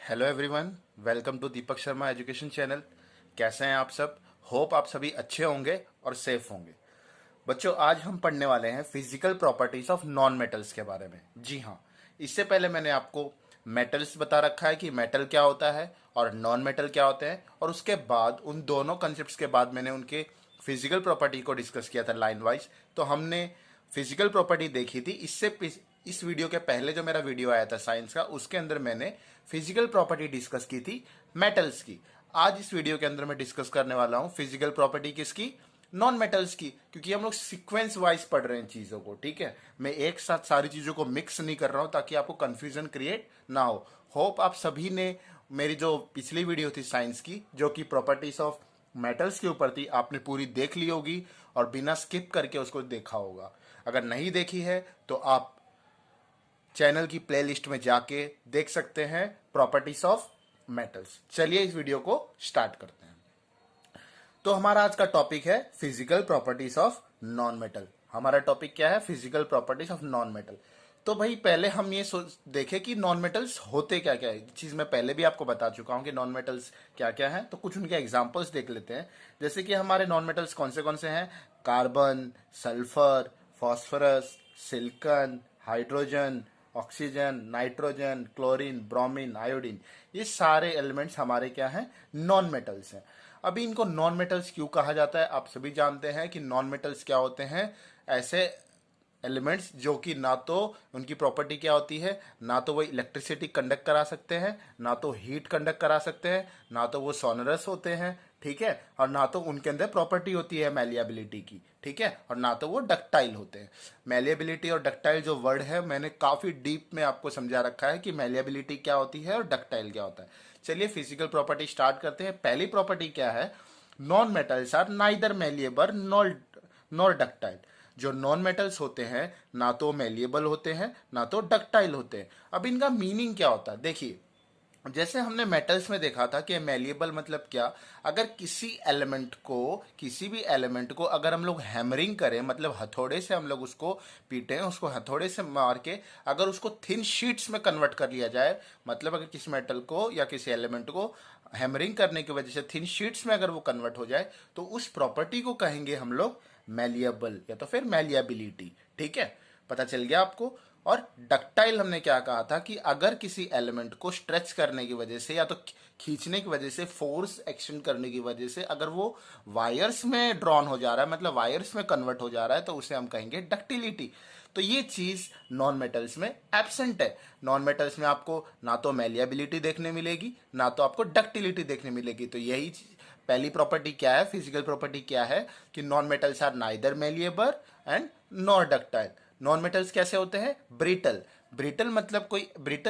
Hello everyone, welcome to Deepak Sharma education channel. कैसे हैं आप सब? होप आप सभी अच्छे होंगे और सेफ होंगे। बच्चों, आज हम पढ़ने वाले हैं physical properties of non metals के बारे में। जी हाँ, इससे पहले मैंने आपको मेटल्स बता रखा है कि मेटल क्या होता है और नॉन मेटल क्या होते हैं, और उसके बाद उन दोनों कंसेप्ट के बाद मैंने उनके फिजिकल प्रॉपर्टी को डिस्कस किया था लाइन वाइज। तो हमने फिजिकल प्रॉपर्टी देखी थी। इस वीडियो के पहले जो मेरा वीडियो आया था साइंस का, उसके अंदर मैंने फिजिकल प्रॉपर्टी डिस्कस की थी मेटल्स की। आज इस वीडियो के अंदर मैं डिस्कस करने वाला हूं फिजिकल प्रॉपर्टी किसकी? नॉन मेटल्स की। क्योंकि हम लोग सीक्वेंस वाइज पढ़ रहे हैं चीजों को, ठीक है। मैं एक साथ सारी चीजों को मिक्स नहीं कर रहा हूं ताकि आपको कंफ्यूजन क्रिएट ना हो। होप आप सभी ने मेरी जो पिछली वीडियो थी साइंस की, जो कि प्रॉपर्टीज ऑफ मेटल्स के ऊपर थी, आपने पूरी देख ली होगी और बिना स्किप करके उसको देखा होगा। अगर नहीं देखी है तो आप चैनल की प्लेलिस्ट में जाके देख सकते हैं प्रॉपर्टीज ऑफ मेटल्स। चलिए इस वीडियो को स्टार्ट करते हैं। तो हमारा आज का टॉपिक है physical properties of non metal. हमारा टॉपिक क्या है? Physical properties of non metal. तो भाई पहले हम ये देखें कि नॉन मेटल्स होते क्या क्या है। चीज मैं पहले भी आपको बता चुका हूं कि नॉन मेटल्स क्या क्या है। तो कुछ उनके एग्जांपल्स देख लेते हैं। जैसे कि हमारे नॉन मेटल्स कौन से हैं? Carbon, sulphur, phosphorus, silicon, hydrogen, oxygen, nitrogen, chlorine, bromine, iodine. ये सारे एलिमेंट्स हमारे क्या हैं? नॉन मेटल्स हैं। अभी इनको नॉन मेटल्स क्यों कहा जाता है? आप सभी जानते हैं कि नॉन मेटल्स क्या होते हैं। ऐसे एलिमेंट्स जो कि ना तो उनकी प्रॉपर्टी क्या होती है, ना तो वो इलेक्ट्रिसिटी कंडक्ट करा सकते हैं, ना तो हीट कंडक्ट करा सकते हैं, ना तो वो सोनरस होते हैं, ठीक है, और ना तो उनके अंदर प्रॉपर्टी होती है मैलिएबिलिटी की, ठीक है, और ना तो वो डक्टाइल होते हैं। मैलिएबिलिटी और डक्टाइल जो वर्ड है, मैंने काफी डीप में आपको समझा रखा है कि मैलिएबिलिटी क्या होती है और डक्टाइल क्या होता है। चलिए फिजिकल प्रॉपर्टी स्टार्ट करते हैं। पहली प्रॉपर्टी क्या है? Non metals are neither malleable nor ductile. जो नॉन मेटल्स होते हैं ना तो मेलिएबल होते हैं ना तो डक्टाइल होते हैं। अब इनका मीनिंग क्या होता है? देखिए, जैसे हमने मेटल्स में देखा था कि मेलिएबल मतलब क्या? अगर किसी भी एलिमेंट को अगर हम लोग हैमरिंग करें, मतलब हथौड़े से हम लोग उसको पीटें, उसको हथौड़े से मार के अगर उसको थिन शीट्स में कन्वर्ट कर लिया जाए, मतलब अगर किसी मेटल को या किसी एलिमेंट को हैमरिंग करने की वजह से थिन शीट्स में अगर वो कन्वर्ट हो जाए, तो उस प्रॉपर्टी को कहेंगे हम लोग मैलिएबल या तो फिर मैलिएबिलिटी, ठीक है। पता चल गया आपको? और डक्टाइल हमने क्या कहा था कि अगर किसी एलिमेंट को स्ट्रेच करने की वजह से या तो खींचने की वजह से, फोर्स एक्शन करने की वजह से अगर वो वायर्स में ड्रॉन हो जा रहा है, मतलब वायर्स में कन्वर्ट हो जा रहा है, तो उसे हम कहेंगे डक्टिलिटी। तो ये चीज नॉन मेटल्स में एब्सेंट है। नॉन मेटल्स में आपको ना तो मैलिएबिलिटी देखने मिलेगी ना तो आपको डक्टिलिटी देखने मिलेगी। तो यही पहली प्रॉपर्टी क्या है, फिजिकल प्रॉपर्टी क्या है कि non metals are neither malleable and nor ductile. Non metals कैसे होते हैं? ब्रिटल। ब्रिटल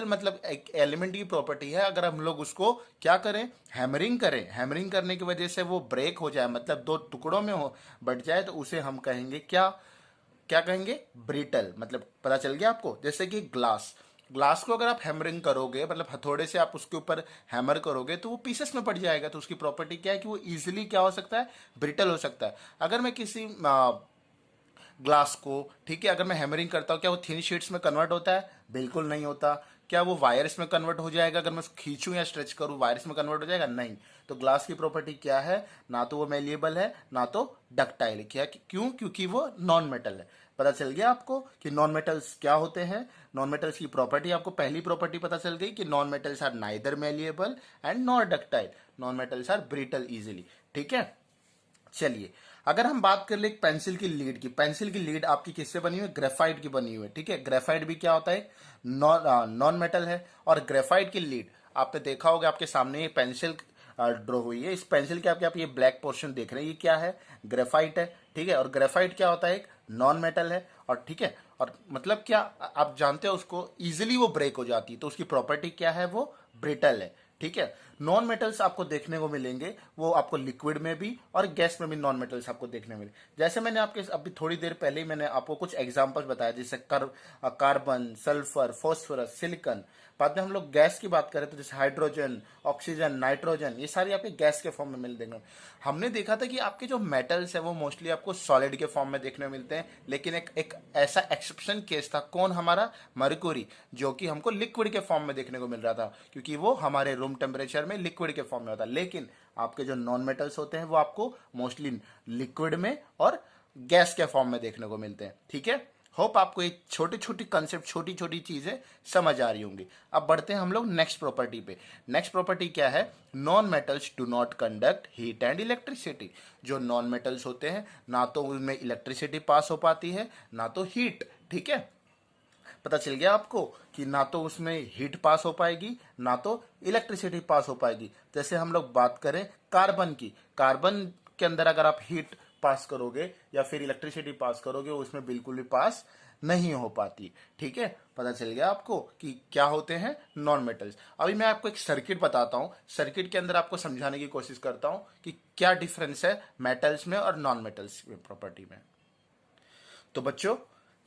मतलब एक एलिमेंट की प्रॉपर्टी है, अगर हम लोग उसको क्या करें, हैमरिंग करने की वजह से वो ब्रेक हो जाए, मतलब दो टुकड़ों में हो बट जाए, तो उसे हम कहेंगे क्या? क्या कहेंगे? ब्रिटल। मतलब पता चल गया आपको? जैसे कि ग्लास को अगर आप हैमरिंग करोगे, मतलब हथौड़े से आप उसके ऊपर हैमर करोगे, तो वो पीसेस में पड़ जाएगा। तो उसकी प्रॉपर्टी क्या है कि वो इजीली क्या हो सकता है? ब्रिटल हो सकता है। अगर मैं किसी ग्लास को, ठीक है, अगर मैं हैमरिंग करता हूं, क्या वो थिन शीट्स में कन्वर्ट होता है? बिल्कुल नहीं होता। क्या वो वायर्स में कन्वर्ट हो जाएगा? अगर मैं उसको खींचूं या स्ट्रेच करूं, वायर्स में कन्वर्ट हो जाएगा? नहीं। तो ग्लास की प्रॉपर्टी क्या है? ना तो वो मेलिएबल है ना तो डक्टाइल। क्या? क्यों? क्योंकि वो नॉन मेटल है। पता चल गया आपको कि नॉन मेटल्स क्या होते हैं? नॉन मेटल्स की प्रॉपर्टी, आपको पहली प्रॉपर्टी पता चल गई कि non metals are neither malleable and nor ductile. Non metals are brittle easily, ठीक है। चलिए, अगर हम बात कर ले पेंसिल की लीड की, पेंसिल की लीड आपकी किससे बनी हुई है? ग्रेफाइट की बनी हुई है, ठीक है। ग्रेफाइट भी क्या होता है? नॉन मेटल है। और ग्रेफाइट की लीड आपने देखा होगा, आपके सामने ये पेंसिल ड्रॉ हुई है। इस पेंसिल के आप ये ब्लैक पोर्शन देख रहे हैं, ये क्या है? ग्रेफाइट है, ठीक है। और ग्रेफाइट क्या होता है? एक नॉन मेटल है, और ठीक है, और मतलब क्या आप जानते हो, उसको इजिली वो ब्रेक हो जाती है, तो उसकी प्रॉपर्टी क्या है? वो ब्रिटल है, ठीक है। नॉन मेटल्स आपको देखने को मिलेंगे, वो आपको लिक्विड में भी और गैस में भी नॉन मेटल्स आपको देखने मिले। जैसे मैंने आपके अभी थोड़ी देर पहले ही मैंने आपको कुछ एग्जांपल्स बताया, जैसे कार्बन, सल्फर, फास्फोरस, सिलिकॉन। बाद में हम लोग गैस की बात करें तो जैसे हाइड्रोजन, ऑक्सीजन, नाइट्रोजन, ये सारी आपके गैस के फॉर्म में मिल देंगे। हमने देखा था कि आपके जो मेटल्स है वो मोस्टली आपको सॉलिड के फॉर्म में देखने को मिलते हैं, लेकिन एक ऐसा एक्सेप्शन केस था, कौन, हमारा मरकुरी, जो कि हमको लिक्विड के फॉर्म में देखने को मिल रहा था, क्योंकि वो हमारे रूम टेम्परेचर में लिक्विड के फॉर्म में होता है। लेकिन आपके जो नॉन मेटल्स होते हैं वो आपको मोस्टली लिक्विड में और गैस के फॉर्म में देखने को मिलते हैं। ठीक है, होप आपको ये छोटी छोटी कंसेप्ट, छोटी छोटी चीजें समझ आ रही होंगी। अब बढ़ते हैं हम लोग नेक्स्ट प्रॉपर्टी पे। नेक्स्ट प्रॉपर्टी क्या है? Non metals do not conduct heat and electricity. जो नॉन मेटल्स होते हैं ना तो उनमें इलेक्ट्रिसिटी पास हो पाती है ना तो हीट। ठीक है, पता चल गया आपको कि ना तो उसमें हीट पास हो पाएगी ना तो इलेक्ट्रिसिटी पास हो पाएगी। जैसे हम लोग बात करें कार्बन की, कार्बन के अंदर अगर आप हीट पास करोगे या फिर इलेक्ट्रिसिटी पास करोगे, उसमें बिल्कुल भी पास नहीं हो पाती। ठीक है, पता चल गया आपको कि क्या होते हैं नॉन मेटल्स। अभी मैं आपको एक सर्किट बताता हूं, सर्किट के अंदर आपको समझाने की कोशिश करता हूं कि क्या डिफरेंस है मेटल्स में और नॉन मेटल्स में प्रॉपर्टी में। तो बच्चों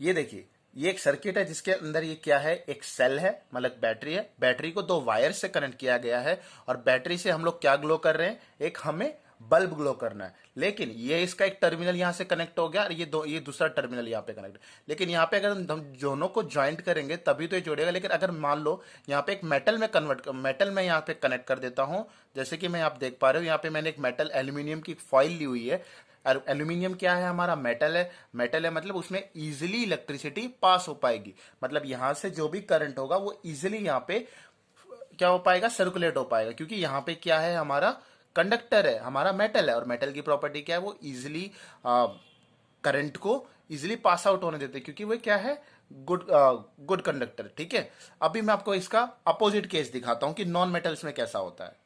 ये देखिए, ये एक सर्किट है जिसके अंदर ये क्या है, एक सेल है, मतलब बैटरी है। बैटरी को दो वायर से कनेक्ट किया गया है और बैटरी से हम लोग क्या ग्लो कर रहे हैं, एक हमें बल्ब ग्लो करना है। लेकिन ये इसका एक टर्मिनल यहां से कनेक्ट हो गया और ये दूसरा टर्मिनल यहाँ पे कनेक्ट। लेकिन यहाँ पे अगर हम दोनों को ज्वाइंट करेंगे तभी तो ये जुड़ेगा। लेकिन अगर मान लो यहाँ पे एक मेटल में मेटल में यहाँ पे कनेक्ट कर देता हूं, जैसे कि मैं आप देख पा रहे हो यहाँ पे मैंने एक मेटल एल्यूमिनियम की फॉइल ली हुई है। एल्यूमिनियम क्या है, हमारा मेटल है। मेटल है मतलब उसमें इजीली इलेक्ट्रिसिटी पास हो पाएगी, मतलब यहां से जो भी करंट होगा वो इजीली यहाँ पे क्या हो पाएगा, सर्कुलेट हो पाएगा, क्योंकि यहाँ पे क्या है, हमारा कंडक्टर है, हमारा मेटल है। और मेटल की प्रॉपर्टी क्या है, वो इजिली करंट को इजिली पास आउट होने देते हैं, क्योंकि वो क्या है, गुड कंडक्टर। ठीक है, अभी मैं आपको इसका अपोजिट केस दिखाता हूं कि नॉन मेटल्स में कैसा होता है।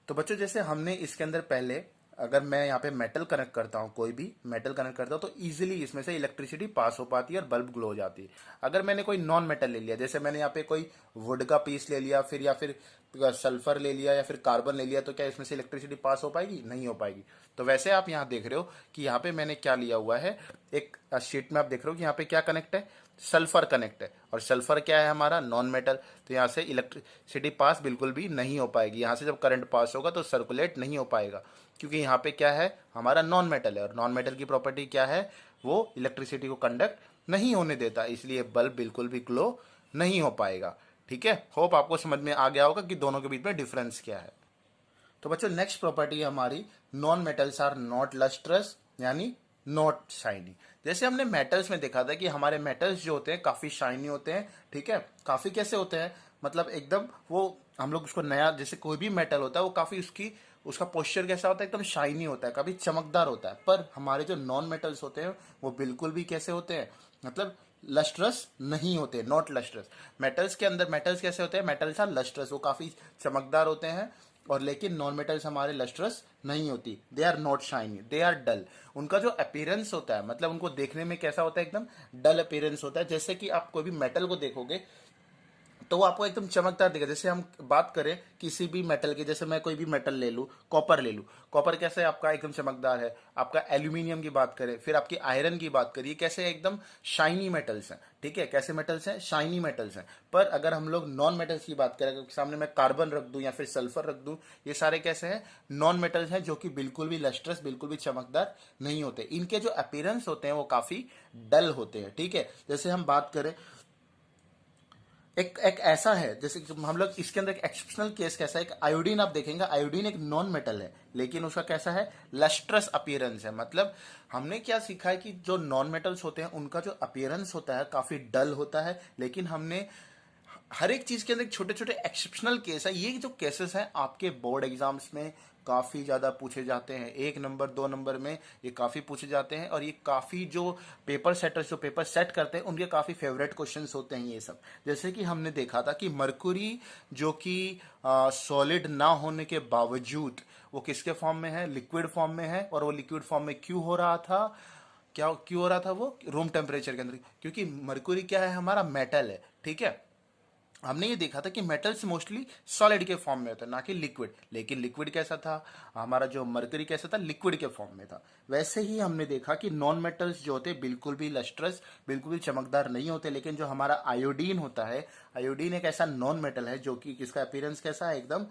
तो बच्चों जैसे हमने इसके अंदर पहले, अगर मैं यहाँ पे मेटल कनेक्ट करता हूँ, कोई भी मेटल कनेक्ट करता हूँ, तो इजीली इसमें से इलेक्ट्रिसिटी पास हो पाती है और बल्ब ग्लो हो जाती है। अगर मैंने कोई नॉन मेटल ले लिया, जैसे मैंने यहाँ पे कोई वुड का पीस ले लिया, फिर या फिर सल्फर ले लिया या फिर कार्बन ले लिया, तो क्या इसमें से इलेक्ट्रिसिटी पास हो पाएगी? नहीं हो पाएगी। तो वैसे आप यहाँ देख रहे हो कि यहाँ पे मैंने क्या लिया हुआ है, एक शीट में आप देख रहे हो कि यहाँ पे क्या कनेक्ट है, सल्फर कनेक्ट है। और सल्फर क्या है, हमारा नॉन मेटल। तो यहाँ से इलेक्ट्रिसिटी पास बिल्कुल भी नहीं हो पाएगी। यहाँ से जब करंट पास होगा तो सर्कुलेट नहीं हो पाएगा, क्योंकि यहाँ पे क्या है, हमारा नॉन मेटल है। और नॉन मेटल की प्रॉपर्टी क्या है, वो इलेक्ट्रिसिटी को कंडक्ट नहीं होने देता, इसलिए बल्ब बिल्कुल भी ग्लो नहीं हो पाएगा। ठीक है, होप आपको समझ में आ गया होगा कि दोनों के बीच में डिफरेंस क्या है। तो बच्चों नेक्स्ट प्रॉपर्टी हमारी, non metals are not lustrous, यानी नॉट शाइनी। जैसे हमने मेटल्स में देखा था कि हमारे मेटल्स जो होते हैं काफी शाइनी होते हैं। ठीक है, काफी कैसे होते हैं, मतलब एकदम वो, हम लोग उसको नया, जैसे कोई भी मेटल होता है वो काफी उसका पोस्चर कैसा होता है, एकदम शाइनी होता है, काफी चमकदार होता है। पर हमारे जो नॉन मेटल्स होते हैं वो बिल्कुल भी कैसे होते हैं, मतलब लस्ट्रस नहीं होते, नॉट लस्ट्रस। मेटल्स के अंदर मेटल्स कैसे होते हैं, मेटल्स आर लस्ट्रस, वो काफी चमकदार होते हैं। और लेकिन नॉन मेटल्स हमारे लस्ट्रस नहीं होती, they are not shiny, they are dull. उनका जो अपीयरेंस होता है, मतलब उनको देखने में कैसा होता है, एकदम डल अपीयरेंस होता है। जैसे कि आप कोई भी मेटल को देखोगे तो वो आपको एकदम चमकदार दिखेगा। जैसे हम बात करें किसी भी मेटल की, जैसे मैं कोई भी मेटल ले लूँ, कॉपर ले लूँ, कॉपर कैसे आपका एकदम चमकदार है। आपका एल्यूमिनियम की बात करें, फिर आपकी आयरन की बात करिए, कैसे एकदम शाइनी मेटल्स हैं। ठीक है, कैसे मेटल्स हैं, शाइनी मेटल्स हैं। पर अगर हम लोग नॉन मेटल्स की बात करें, सामने मैं कार्बन रख दूं या फिर सल्फर रख दूं, ये सारे कैसे हैं, नॉन मेटल्स हैं, जो कि बिल्कुल भी लस्ट्रस, बिल्कुल भी चमकदार नहीं होते। इनके जो अपीयरेंस होते हैं वो काफी डल होते हैं। ठीक है, जैसे हम बात करें, एक एक ऐसा है, जैसे हम लोग इसके अंदर एक एक्सेप्शनल केस कैसा है, एक आयोडीन आप देखेंगे, आयोडीन एक नॉन मेटल है, लेकिन उसका कैसा है, लस्ट्रस अपीयरेंस है। मतलब हमने क्या सीखा है कि जो नॉन मेटल्स होते हैं उनका जो अपीयरेंस होता है काफी डल होता है। लेकिन हमने हर एक चीज के अंदर छोटे छोटे एक्सेप्शनल केस है। ये जो केसेस हैं आपके बोर्ड एग्जाम्स में काफी ज्यादा पूछे जाते हैं, 1 नंबर 2 नंबर में ये काफी पूछे जाते हैं। और ये काफी जो पेपर सेटर्स जो पेपर सेट करते हैं उनके काफी फेवरेट क्वेश्चंस होते हैं ये सब। जैसे कि हमने देखा था कि मरकुरी जो कि सॉलिड ना होने के बावजूद वो किसके फॉर्म में है, लिक्विड फॉर्म में है। और वो लिक्विड फॉर्म में क्यों हो रहा था, क्या क्यों हो रहा था, वो रूम टेम्परेचर के अंदर, क्योंकि मरकुरी क्या है, हमारा मेटल है। ठीक है, हमने ये देखा था कि मेटल्स मोस्टली सॉलिड के फॉर्म में होता है, ना कि लिक्विड। लेकिन लिक्विड कैसा था, हमारा जो मरकरी कैसा था, लिक्विड के फॉर्म में था। वैसे ही हमने देखा कि नॉन मेटल्स जो होते बिल्कुल भी लस्ट्रस, बिल्कुल भी चमकदार नहीं होते। लेकिन जो हमारा आयोडीन होता है, आयोडीन एक ऐसा नॉन मेटल है जो कि किसका अपीयरेंस कैसा है, एकदम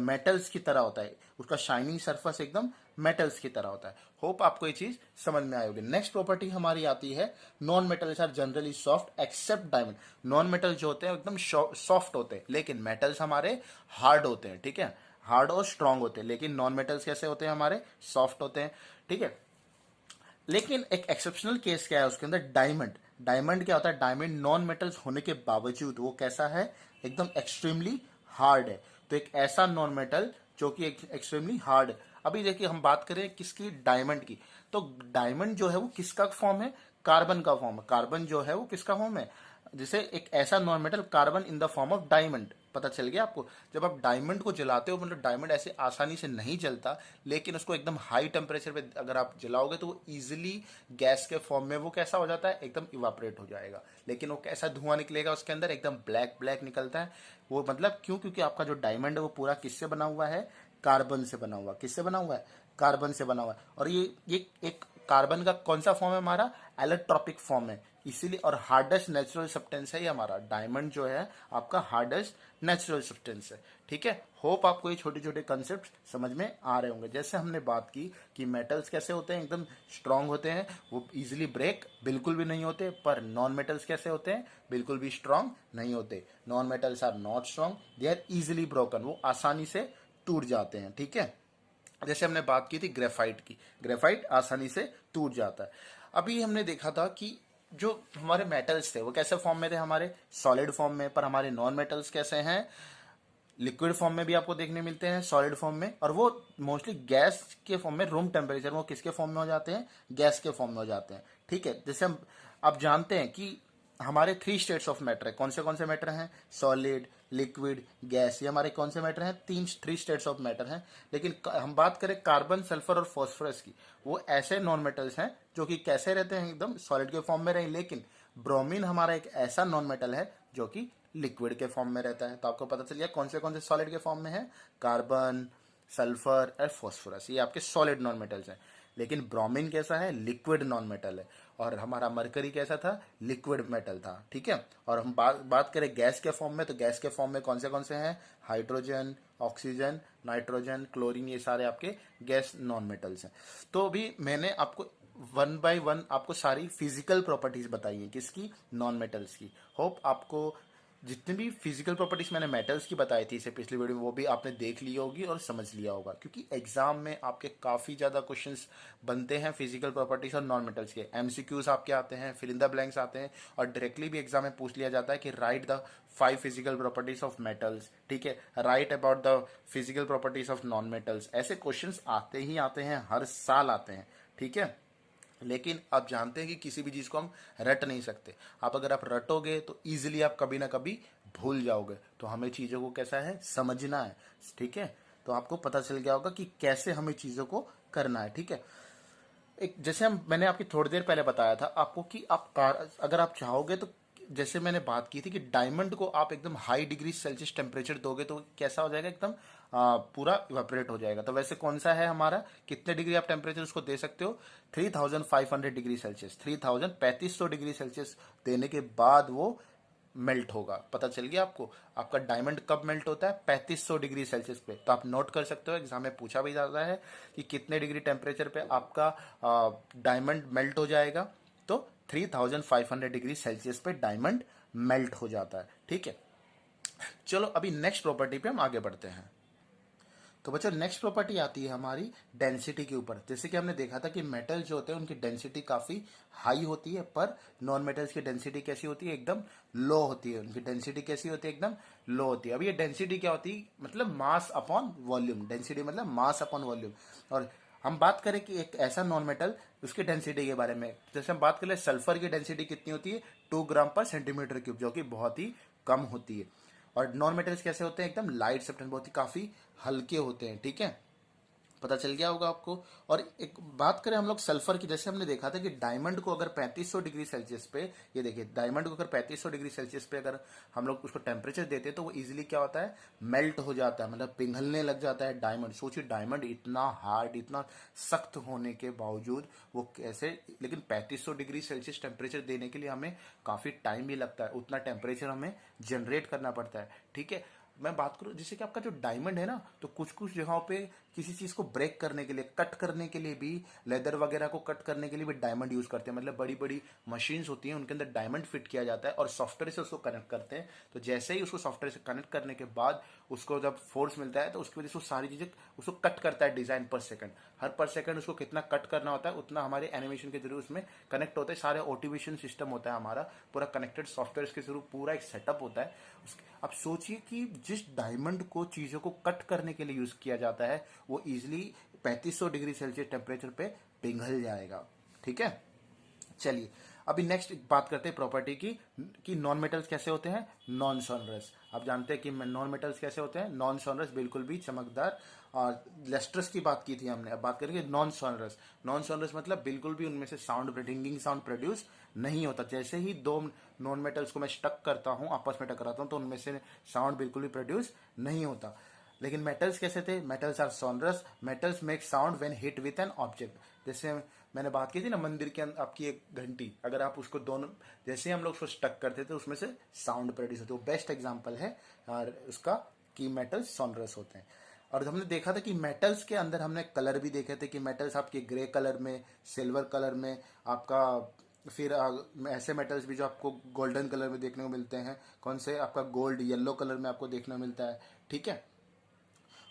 मेटल्स की तरह होता है, उसका शाइनिंग सरफेस एकदम मेटल्स की तरह होता है। होप आपको ये चीज समझ में आई होगी। नेक्स्ट प्रॉपर्टी हमारी आती है non metals are generally soft except diamond. Non metal जो होते हैं एकदम सॉफ्ट होते हैं, लेकिन मेटल्स हमारे हार्ड होते हैं, ठीक है, हार्ड और स्ट्रांग होते हैं। लेकिन नॉन मेटल्स कैसे होते हैं, हमारे सॉफ्ट होते हैं, ठीक है। लेकिन एक एक्सेप्शनल केस क्या है उसके अंदर, डायमंड। डायमंड क्या होता है, डायमंड नॉन मेटल्स होने के बावजूद वो कैसा है, एकदम एक्सट्रीमली हार्ड है। तो एक ऐसा नॉन मेटल जो कि एक्सट्रीमली हार्ड है। अभी देखिए हम बात करें किसकी, डायमंड की, तो डायमंड जो है वो किसका फॉर्म है, कार्बन का फॉर्म है। कार्बन जो है वो किसका फॉर्म है, जैसे एक ऐसा non metal carbon in the form of diamond. पता चल गया आपको। जब आप डायमंड को जलाते हो, मतलब डायमंड ऐसे आसानी से नहीं जलता, लेकिन उसको एकदम हाई टेम्परेचर पे अगर आप जलाओगे तो वो इजीली गैस के फॉर्म में वो कैसा हो जाता है, एकदम इवापोरेट हो जाएगा। लेकिन वो कैसा धुआं निकलेगा उसके अंदर, एकदम ब्लैक ब्लैक निकलता है वो। मतलब क्यों, क्योंकि आपका जो डायमंड है वो पूरा किससे बना हुआ है, कार्बन से बना हुआ। किससे बना हुआ है, कार्बन से बना हुआ है। और ये एक कार्बन का कौन सा फॉर्म है, हमारा एलोट्रॉपिक फॉर्म है, इसीलिए। और हार्डेस्ट नेचुरल सब्सटेंस है ये हमारा डायमंड जो है, आपका हार्डेस्ट नेचुरल सब्सटेंस है, ठीक है। होप आपको ये छोटे छोटे कंसेप्ट समझ में आ रहे होंगे। जैसे हमने बात की कि मेटल्स कैसे होते हैं, एकदम स्ट्रांग होते हैं, वो इजीली ब्रेक बिल्कुल भी नहीं होते। पर नॉन मेटल्स कैसे होते हैं, बिल्कुल भी स्ट्रांग नहीं होते। Non metals are not strong, they are easily broken, वो आसानी से टूट जाते हैं, ठीक है। जैसे हमने बात की थी ग्रेफाइट की, ग्रेफाइट आसानी से टूट जाता है। अभी हमने देखा था कि जो हमारे मेटल्स थे वो कैसे फॉर्म में थे, हमारे सॉलिड फॉर्म में। पर हमारे नॉन मेटल्स कैसे हैं, लिक्विड फॉर्म में भी आपको देखने मिलते हैं, सॉलिड फॉर्म में, और वो मोस्टली गैस के फॉर्म में, रूम टेम्परेचर में वो किसके फॉर्म में हो जाते हैं, गैस के फॉर्म में हो जाते हैं, ठीक है। जैसे हम आप जानते हैं कि हमारे 3 स्टेट्स ऑफ मैटर है। कौन से मैटर हैं, सॉलिड, लिक्विड, गैस। ये हमारे कौन से मैटर हैं, 3 स्टेट्स ऑफ मैटर हैं। लेकिन हम बात करें कार्बन, सल्फर और फॉस्फोरस की, वो ऐसे नॉन मेटल्स हैं जो कि कैसे रहते हैं, एकदम सॉलिड के फॉर्म में रहे। लेकिन ब्रोमीन हमारा एक ऐसा नॉन मेटल है जो कि लिक्विड के फॉर्म में रहता है। तो आपको पता चल गया कौन से सॉलिड के फॉर्म में है, कार्बन, सल्फर और फॉस्फोरस, ये आपके सॉलिड नॉन मेटल्स हैं। लेकिन ब्रोमीन कैसा है, लिक्विड नॉन मेटल है। और हमारा मरकरी कैसा था, लिक्विड मेटल था, ठीक है। और हम बात करें गैस के फॉर्म में, तो गैस के फॉर्म में कौन से हैं, हाइड्रोजन, ऑक्सीजन, नाइट्रोजन, क्लोरीन, ये सारे आपके गैस नॉन मेटल्स हैं। तो अभी मैंने आपको 1 बाय 1 आपको सारी फिजिकल प्रॉपर्टीज बताई हैं, किसकी, नॉन मेटल्स की। होप आपको जितनी भी फिजिकल प्रॉपर्टीज मैंने मेटल्स की बताई थी इसे पिछली वीडियो में, वो भी आपने देख ली होगी और समझ लिया होगा। क्योंकि एग्जाम में आपके काफी ज्यादा क्वेश्चंस बनते हैं फिजिकल प्रॉपर्टीज और नॉन मेटल्स के। एमसीक्यूज आपके आते हैं, फिल इन द ब्लैंक्स आते हैं, और डायरेक्टली भी एग्जाम में पूछ लिया जाता है कि right the 5 physical properties of metals, ठीक है, right about the physical properties of non metals. ऐसे क्वेश्चन आते ही आते हैं, हर साल आते हैं, ठीक है। लेकिन आप जानते हैं कि किसी भी चीज को हम रट नहीं सकते। आप अगर आप रटोगे तो इजीली आप कभी ना कभी भूल जाओगे। तो हमें चीजों को कैसा है, समझना है, ठीक है। तो आपको पता चल गया होगा कि कैसे हमें चीजों को करना है, ठीक है। एक जैसे मैंने आपकी थोड़ी देर पहले बताया था आपको कि अगर आप चाहोगे तो, जैसे मैंने बात की थी कि डायमंड को आप एकदम हाई डिग्री सेल्सियस टेम्परेचर दोगे तो कैसा हो जाएगा, एकदम पूरा इवेपोरेट हो जाएगा। तो वैसे कौन सा है हमारा, कितने डिग्री आप टेम्परेचर उसको दे सकते हो, 3500 डिग्री सेल्सियस, 3500 डिग्री सेल्सियस देने के बाद वो मेल्ट होगा। पता चल गया आपको। आपका डायमंड कब मेल्ट होता है, 3500 डिग्री सेल्सियस पे। तो आप नोट कर सकते हो, एग्जाम में पूछा भी जाता है कि कितने डिग्री टेम्परेचर पे आपका डायमंड मेल्ट हो जाएगा। तो 3500 डिग्री सेल्सियस पे डायमंड मेल्ट हो जाता है, ठीक है। चलो अभी नेक्स्ट प्रॉपर्टी पे हम आगे बढ़ते हैं। तो बच्चों नेक्स्ट प्रॉपर्टी आती है हमारी डेंसिटी के ऊपर। जैसे कि हमने देखा था कि मेटल जो होते हैं उनकी डेंसिटी काफी हाई होती है, पर नॉन मेटल्स की डेंसिटी कैसी होती है, एकदम लो होती है। उनकी डेंसिटी कैसी होती है, एकदम लो होती है। अब ये डेंसिटी क्या होती है, मतलब मास अपॉन वॉल्यूम। डेंसिटी मतलब मास अपॉन वॉल्यूम। और हम बात करें कि एक ऐसा नॉन मेटल, उसकी डेंसिटी के बारे में, जैसे हम बात करें सल्फर की डेंसिटी कितनी होती है, 2 ग्राम पर सेंटीमीटर क्यूब, जो कि बहुत ही कम होती है। और नॉन मेटल्स कैसे होते हैं, एकदम लाइट सब्सटेंस, बहुत ही काफी हल्के होते हैं, ठीक है। पता चल गया होगा आपको। और एक बात करें हम लोग सल्फर की, जैसे हमने देखा था कि डायमंड को अगर 3500 डिग्री सेल्सियस पे, ये देखिए डायमंड को अगर 3500 डिग्री सेल्सियस पे अगर हम लोग उसको टेम्परेचर देते हैं तो वो इजीली क्या होता है, मेल्ट हो जाता है, मतलब पिघलने लग जाता है डायमंड। सोचिए डायमंड इतना हार्ड, इतना सख्त होने के बावजूद वो कैसे, लेकिन 3500 डिग्री सेल्सियस टेम्परेचर देने के लिए हमें काफ़ी टाइम भी लगता है, उतना टेम्परेचर हमें जनरेट करना पड़ता है। ठीक है, मैं बात करूं जैसे कि आपका जो डायमंड है ना, तो कुछ कुछ जगहों पे किसी चीज को ब्रेक करने के लिए, कट करने के लिए भी, लेदर वगैरह को कट करने के लिए भी डायमंड यूज करते हैं। मतलब बड़ी बड़ी मशीन्स होती हैं, उनके अंदर डायमंड फिट किया जाता है और सॉफ्टवेयर से उसको कनेक्ट करते हैं। तो जैसे ही उसको सॉफ्टवेयर से कनेक्ट करने के बाद उसको जब फोर्स मिलता है तो उसकी वजह से वो सारी चीजें उसको कट करता है डिजाइन पर सेकंड। हर पर सेकंड उसको कितना कट करना होता है उतना हमारे एनिमेशन के जरिए उसमें कनेक्ट होता है। सारे ऑटोमेशन सिस्टम होता है हमारा पूरा कनेक्टेड सॉफ्टवेयर के थ्रू, पूरा एक सेटअप होता है। अब सोचिए कि जिस डायमंड को चीजों को कट करने के लिए यूज किया जाता है वो इजिली 3500 डिग्री सेल्सियस टेम्परेचर पे पिघल जाएगा। ठीक है, चलिए अभी नेक्स्ट बात करते हैं प्रॉपर्टी की कि नॉन मेटल्स कैसे होते हैं, नॉन सोनरस। आप जानते हैं कि नॉन मेटल्स कैसे होते हैं, नॉन सोनरस, बिल्कुल भी चमकदार। और लेस्ट्रस की बात की थी हमने, अब बात करेंगे नॉन सोनरस। नॉन सोनरस मतलब बिल्कुल भी उनमें से साउंड, रिंगिंग साउंड प्रोड्यूस नहीं होता। जैसे ही दो नॉन मेटल्स को मैं स्टक करता हूं, आपस में टकराता हूं, तो उनमें से साउंड बिल्कुल भी प्रोड्यूस नहीं होता। लेकिन मेटल्स कैसे थे, metals are sonorous, metals make sound when hit with an object. जैसे मैंने बात की थी ना मंदिर के अंदर आपकी एक घंटी, अगर आप उसको दोनों, जैसे ही हम लोग उसको स्टक करते थे उसमें से साउंड प्रोड्यूस होते, वो बेस्ट एग्जांपल है और उसका कि मेटल्स सोनरस होते हैं। और हमने देखा था कि मेटल्स के अंदर हमने कलर भी देखे थे कि मेटल्स आपके ग्रे कलर में, सिल्वर कलर में, आपका फिर ऐसे मेटल्स भी जो आपको गोल्डन कलर में देखने को मिलते हैं। कौन से, आपका गोल्ड येलो कलर में आपको देखने को मिलता है। ठीक है,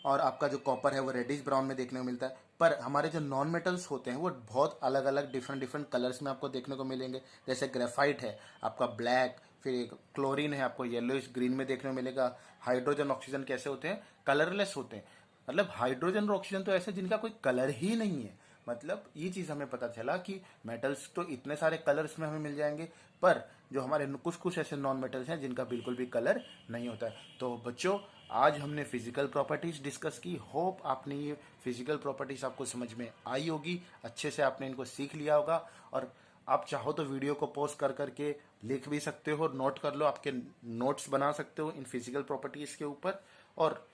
और आपका जो कॉपर है वो रेडिश ब्राउन में देखने को मिलता है। पर हमारे जो नॉन मेटल्स होते हैं वो बहुत अलग अलग डिफरेंट डिफरेंट कलर्स में आपको देखने को मिलेंगे। जैसे ग्रेफाइट है आपका ब्लैक, फिर एक क्लोरीन है आपको येलोइश ग्रीन में देखने को मिलेगा। हाइड्रोजन ऑक्सीजन कैसे होते हैं, कलरलेस होते हैं। मतलब हाइड्रोजन और ऑक्सीजन तो ऐसे जिनका कोई कलर ही नहीं है। मतलब ये चीज हमें पता चला कि मेटल्स तो इतने सारे कलर्स में हमें मिल जाएंगे, पर जो हमारे कुछ कुछ ऐसे नॉन मेटल्स हैं जिनका बिल्कुल भी कलर नहीं होता है। तो बच्चों आज हमने फिजिकल प्रॉपर्टीज डिस्कस की। होप आपने ये फिजिकल प्रॉपर्टीज आपको समझ में आई होगी, अच्छे से आपने इनको सीख लिया होगा। और आप चाहो तो वीडियो को पॉज कर करके लिख भी सकते हो, नोट कर लो, आपके नोट्स बना सकते हो इन फिजिकल प्रॉपर्टीज के ऊपर। और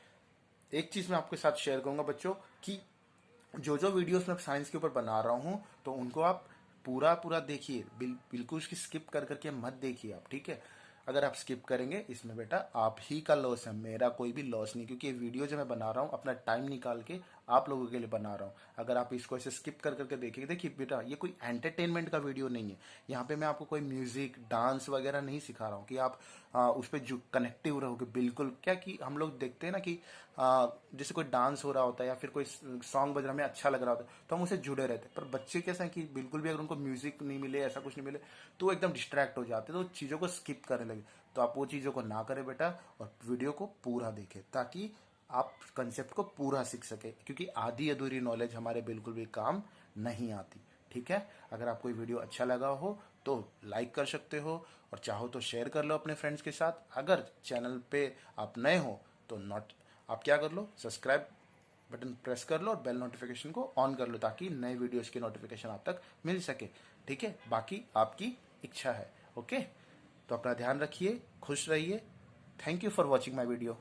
एक चीज मैं आपके साथ शेयर करूंगा बच्चों कि जो जो वीडियोस मैं साइंस के ऊपर बना रहा हूं तो उनको आप पूरा पूरा देखिए, बिल्कुल उसकी स्किप कर करके मत देखिए आप। ठीक है, अगर आप स्किप करेंगे इसमें बेटा आप ही का लॉस है, मेरा कोई भी लॉस नहीं, क्योंकि ये वीडियो जो मैं बना रहा हूँ अपना टाइम निकाल के आप लोगों के लिए बना रहा हूँ। अगर आप इसको ऐसे स्किप कर करके देखिए, देखिए बेटा ये कोई एंटरटेनमेंट का वीडियो नहीं है। यहाँ पे मैं आपको कोई म्यूजिक डांस वगैरह नहीं सिखा रहा हूँ कि आप उस पर जो कनेक्टिव रहोगे। बिल्कुल क्या कि हम लोग देखते हैं ना कि जैसे कोई डांस हो रहा होता है या फिर कोई सॉन्ग बज रहा हमें अच्छा लग रहा होता है तो हम उसे जुड़े रहते हैं। पर बच्चे कैसे हैं कि बिल्कुल भी अगर उनको म्यूजिक नहीं मिले, ऐसा कुछ नहीं मिले, तो वो एकदम डिस्ट्रैक्ट हो जाते हैं, तो चीज़ों को स्किप करने लगे। तो आप वो चीज़ों को ना करें बेटा, और वीडियो को पूरा देखें ताकि आप कंसेप्ट को पूरा सीख सके, क्योंकि आधी अधूरी नॉलेज हमारे बिल्कुल भी काम नहीं आती। ठीक है, अगर आपको ये वीडियो अच्छा लगा हो तो लाइक कर सकते हो, और चाहो तो शेयर कर लो अपने फ्रेंड्स के साथ। अगर चैनल पे आप नए हो तो नोट आप क्या कर लो, सब्सक्राइब बटन प्रेस कर लो और बेल नोटिफिकेशन को ऑन कर लो ताकि नए वीडियोस की नोटिफिकेशन आप तक मिल सके। ठीक है, बाकी आपकी इच्छा है। ओके, तो अपना ध्यान रखिए, खुश रहिए। Thank you for watching my video.